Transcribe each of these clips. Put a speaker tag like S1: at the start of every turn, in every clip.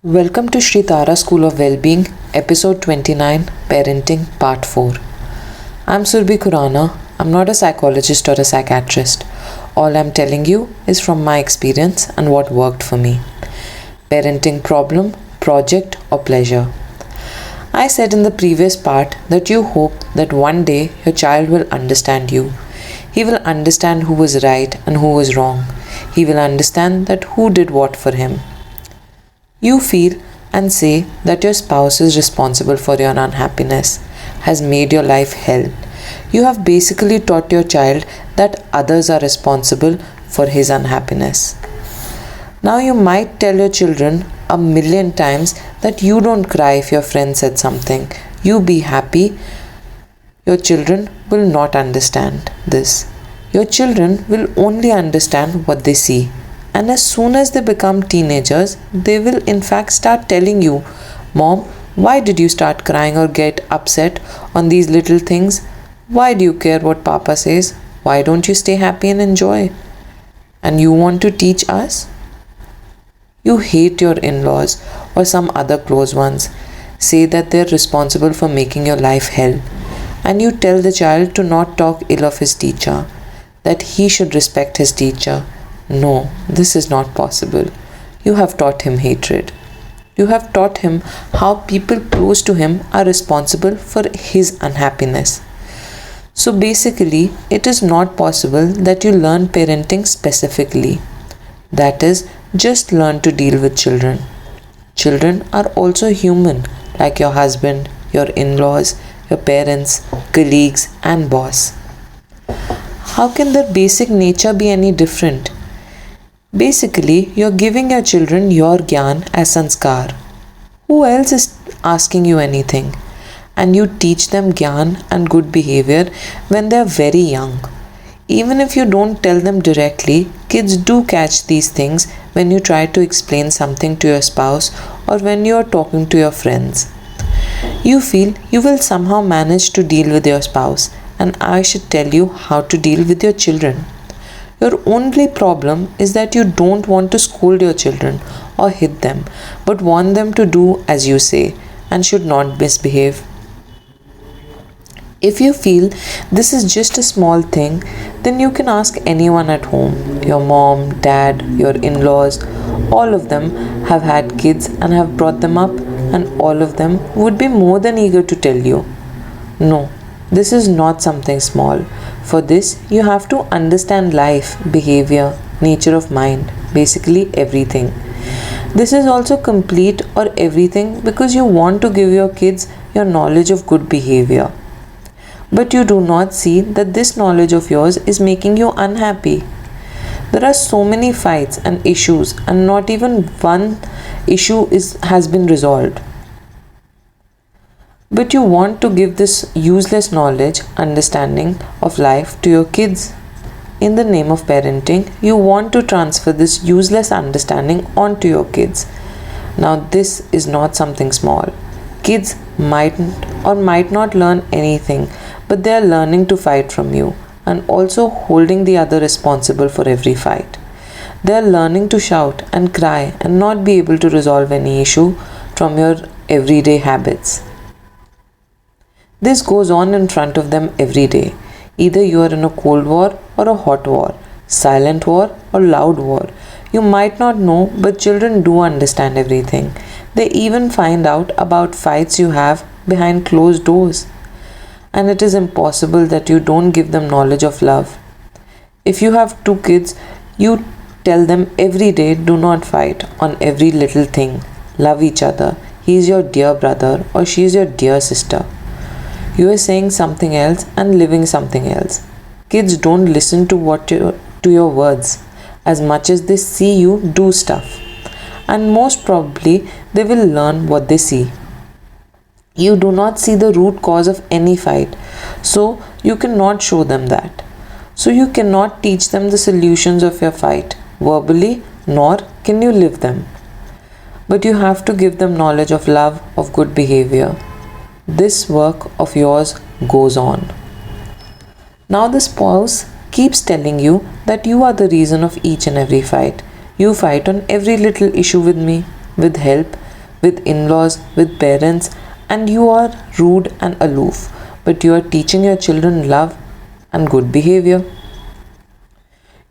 S1: Welcome to Sri Tara School of Wellbeing, Episode 29 Parenting Part 4. I'm Surbhi Khurana. I'm not a psychologist or a psychiatrist. All I'm telling you is from my experience and what worked for me. Parenting problem, project, or pleasure. I said in the previous part that you hope that one day your child will understand you. He will understand who was right and who was wrong. He will understand that who did what for him. You feel and say that your spouse is responsible for your unhappiness, has made your life hell. You have basically taught your child that others are responsible for his unhappiness. Now you might tell your children a million times that you don't cry if your friend said something. You be happy. Your children will not understand this. Your children will only understand what they see. And as soon as they become teenagers, they will in fact start telling you, Mom, why did you start crying or get upset on these little things? Why do you care what Papa says? Why don't you stay happy and enjoy? And you want to teach us? You hate your in-laws or some other close ones. Say that they're responsible for making your life hell. And you tell the child to not talk ill of his teacher, that he should respect his teacher. No, this is not possible. You have taught him hatred. You have taught him how people close to him are responsible for his unhappiness. So basically, it is not possible that you learn parenting specifically. That is, just learn to deal with children. Children are also human, like your husband, your in-laws, your parents, colleagues, and boss. How can their basic nature be any different? Basically, you're giving your children your gyan as sanskar. Who else is asking you anything? And you teach them gyan and good behavior when they're very young. Even if you don't tell them directly, kids do catch these things when you try to explain something to your spouse or when you are talking to your friends. You feel you will somehow manage to deal with your spouse, and I should tell you how to deal with your children. Your only problem is that you don't want to scold your children or hit them, but want them to do as you say and should not misbehave. If you feel this is just a small thing, then you can ask anyone at home. Your mom, dad, your in-laws, all of them have had kids and have brought them up, and all of them would be more than eager to tell you. No, this is not something small. For this, you have to understand life, behavior, nature of mind, basically everything. This is also complete or everything because you want to give your kids your knowledge of good behavior. But you do not see that this knowledge of yours is making you unhappy. There are so many fights and issues, and not even one issue has been resolved. But you want to give this useless knowledge, understanding of life to your kids. In the name of parenting, you want to transfer this useless understanding onto your kids. Now, this is not something small. Kids might or might not learn anything, but they are learning to fight from you and also holding the other responsible for every fight. They are learning to shout and cry and not be able to resolve any issue from your everyday habits. This goes on in front of them every day. Either you are in a cold war or a hot war, silent war or loud war. You might not know, but children do understand everything. They even find out about fights you have behind closed doors. And it is impossible that you don't give them knowledge of love. If you have two kids, you tell them every day, do not fight on every little thing. Love each other. He is your dear brother or she is your dear sister. You are saying something else and living something else. Kids don't listen to your words as much as they see you do stuff. And most probably they will learn what they see. You do not see the root cause of any fight, so you cannot show them that. So you cannot teach them the solutions of your fight verbally, nor can you live them. But you have to give them knowledge of love, of good behavior. This work of yours goes on. Now the spouse keeps telling you that you are the reason of each and every fight. You fight on every little issue with me, with help. with in laws, with parents, and you are rude and aloof, but you are teaching your children love and good behavior.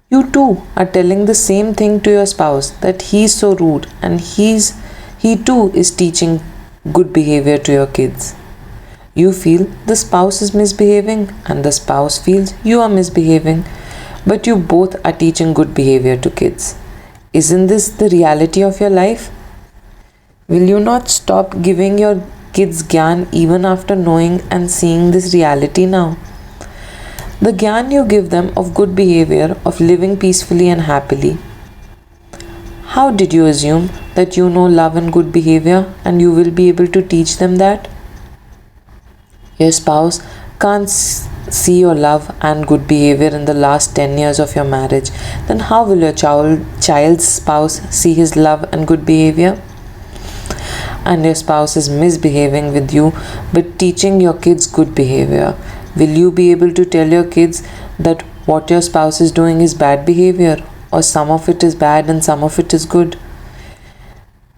S1: You too are telling the same thing to your spouse, that he is so rude, and he too is teaching good behavior to your kids. You feel the spouse is misbehaving and the spouse feels you are misbehaving, but you both are teaching good behavior to kids. Isn't this the reality of your life? Will you not stop giving your kids gyan even after knowing and seeing this reality now? The gyan you give them of good behavior, of living peacefully and happily. How did you assume that you know love and good behavior and you will be able to teach them that? Your spouse can't see your love and good behavior in the last 10 years of your marriage. Then how will your child's spouse see his love and good behavior? And your spouse is misbehaving with you but teaching your kids good behavior. Will you be able to tell your kids that what your spouse is doing is bad behavior, or some of it is bad and some of it is good?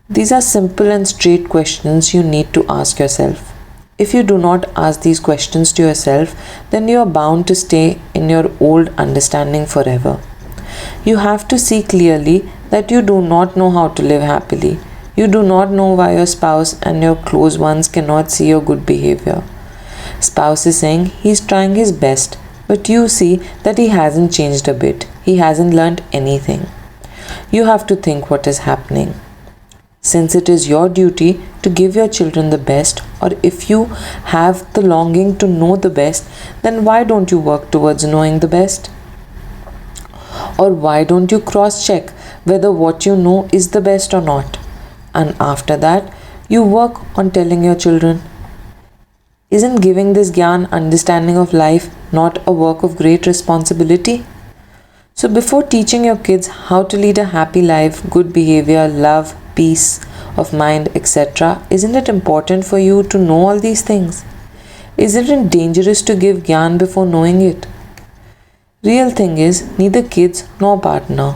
S1: These are simple and straight questions you need to ask yourself. If you do not ask these questions to yourself, then you are bound to stay in your old understanding forever. You have to see clearly that you do not know how to live happily. You do not know why your spouse and your close ones cannot see your good behavior. Spouse is saying he is trying his best, but you see that he hasn't changed a bit. He hasn't learned anything. You have to think what is happening. Since it is your duty to give your children the best, or if you have the longing to know the best, then why don't you work towards knowing the best? Or why don't you cross check whether what you know is the best or not? And after that, you work on telling your children. Isn't giving this gyan understanding of life not a work of great responsibility? So before teaching your kids how to lead a happy life, good behavior, love, peace of mind, etc., isn't it important for you to know all these things? Isn't it dangerous to give gyan before knowing it? Real thing is neither kids nor partner.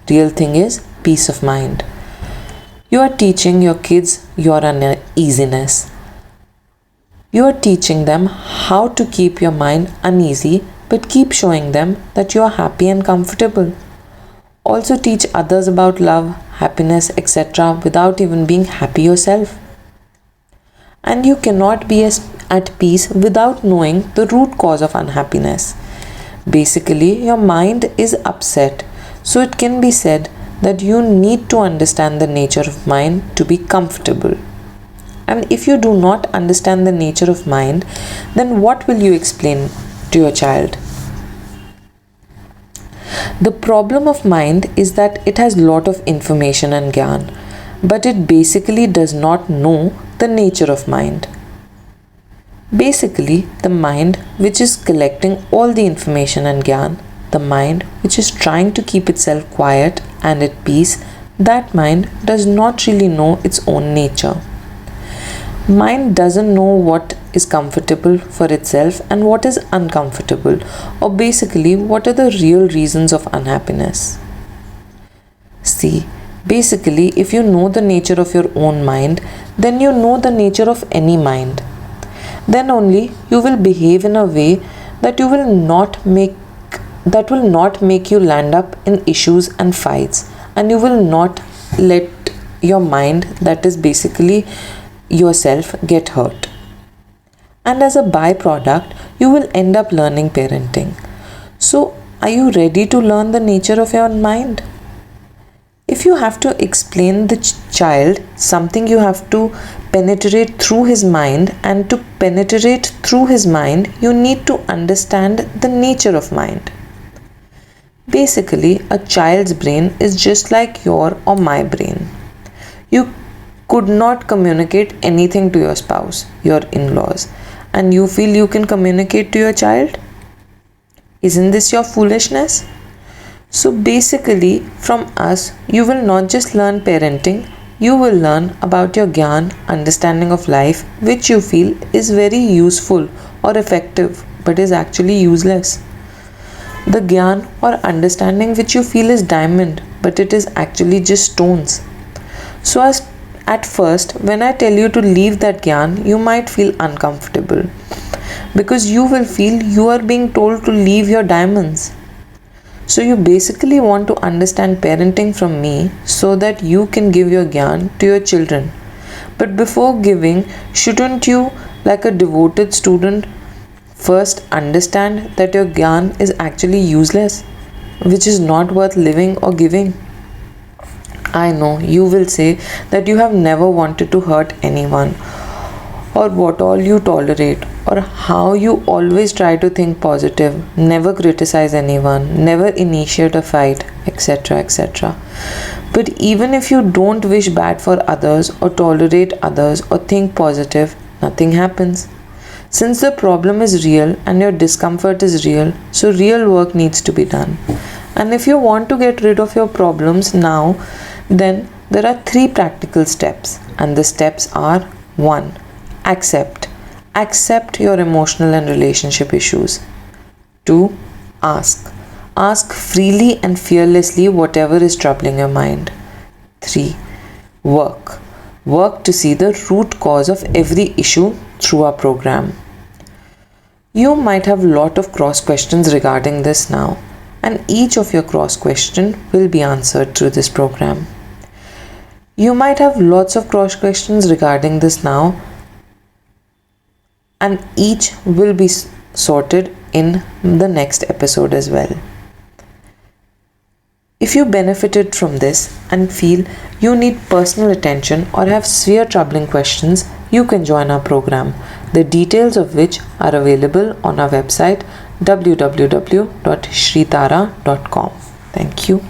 S1: Real thing is peace of mind. You are teaching your kids your uneasiness. You are teaching them how to keep your mind uneasy, but keep showing them that you are happy and comfortable. Also teach others about love, happiness, etc. without even being happy yourself. And you cannot be at peace without knowing the root cause of unhappiness. Basically, your mind is upset, so it can be said that you need to understand the nature of mind to be comfortable. And if you do not understand the nature of mind, then what will you explain to your child? The problem of mind is that it has lot of information and gyan, but it basically does not know the nature of mind. Basically, the mind which is collecting all the information and gyan, the mind which is trying to keep itself quiet and at peace, that mind does not really know its own nature. Mind doesn't know what is comfortable for itself and what is uncomfortable, or basically what are the real reasons of unhappiness. See, basically, if you know the nature of your own mind, then you know the nature of any mind. Then only you will behave in a way that will not make you land up in issues and fights, and you will not let your mind, that is basically yourself, get hurt. And as a byproduct, you will end up learning parenting. So, are you ready to learn the nature of your mind? If you have to explain the child something, you have to penetrate through his mind, and to penetrate through his mind, you need to understand the nature of mind. Basically, a child's brain is just like your or my brain. You could not communicate anything to your spouse, your in-laws, and you feel you can communicate to your child? Isn't this your foolishness? So basically, from us, you will not just learn parenting, you will learn about your gyan, understanding of life, which you feel is very useful or effective, but is actually useless. The gyan or understanding which you feel is diamond, but it is actually just stones. So At first, when I tell you to leave that gyan, you might feel uncomfortable because you will feel you are being told to leave your diamonds. So you basically want to understand parenting from me so that you can give your gyan to your children. But before giving, shouldn't you, like a devoted student, first understand that your gyan is actually useless, which is not worth living or giving? I know you will say that you have never wanted to hurt anyone, or what all you tolerate, or how you always try to think positive, never criticize anyone, never initiate a fight, etc. etc. But even if you don't wish bad for others, or tolerate others, or think positive, nothing happens. Since the problem is real and your discomfort is real, so real work needs to be done. And if you want to get rid of your problems now, then there are 3 practical steps. And the steps are: 1. Accept. Accept your emotional and relationship issues. 2. Ask. Ask freely and fearlessly whatever is troubling your mind. 3. Work. Work to see the root cause of every issue through our program. You might have a lot of cross questions regarding this now, and each of your cross questions will be answered through this program. You might have lots of cross questions regarding this now, and each will be sorted in the next episode as well. If you benefited from this and feel you need personal attention or have severe troubling questions, you can join our program, the details of which are available on our website www.shritara.com. Thank you.